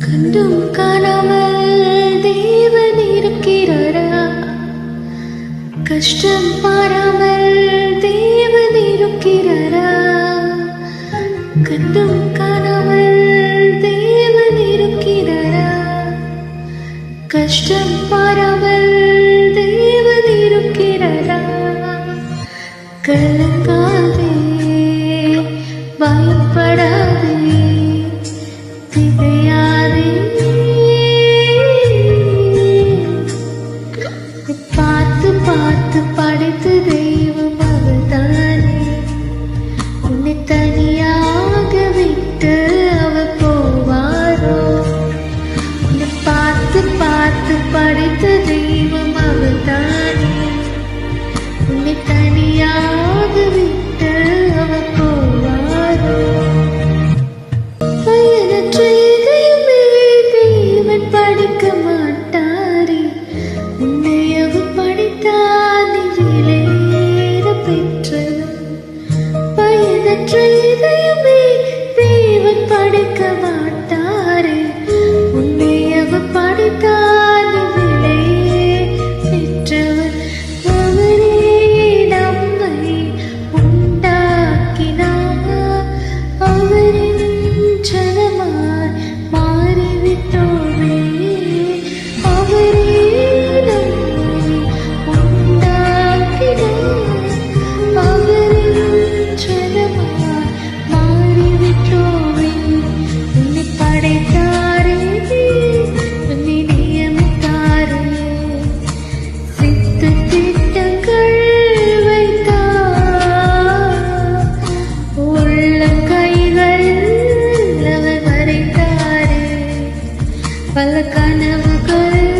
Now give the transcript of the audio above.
கண்டும் காணாமல் தேவன் இருக்கிறாரா? கஷ்டம் பாராமல் தேவன் இருக்கிறாரா? கண்டும் காணாமல் தேவன் இருக்கிறாரா? கஷ்டம் பாராமல் தேவன் இருக்கிறாரா? கலங்காதே, பயப்படாதே, திகையாதே. பார்த்து பார்த்து படைத்த தெய்வம் அவர்தானே. உன்னை தனியாக விட்டு அவர் போவாரோ? உன்னை பார்த்து பார்த்து படைத்த தெய்வம் அவர்தானே. உன்னை தனியாக விட்டு அவர் போவாரோ? பயனற்ற இதயமே தேவன் படிக்க மாட்டாரே. உன்னை அவர் படித்தார், நீ விலையேற பெற்றவன். பயனற்ற இதயமே தேவன் படிக்க மாட்டாரே. உன்னை அவர் படித்தார், நீ விலையேற பெற்றவன். அவரே நம்மை உண்டாக்கினார், அவரின் ஜனமாய் மாறிவிட்டோமே. அவரே நம்மை உண்டாக்கினார், அவரின் ஜனமாய் மாறிவிட்டோமே. உன்னை படைத்தாரே, உன்னை நியமித்தாரே, சித்த திட்டங்கள் வைத்தார். உள்ள கைகள் அவர் வரைத்தாரே, பல கனவுகள்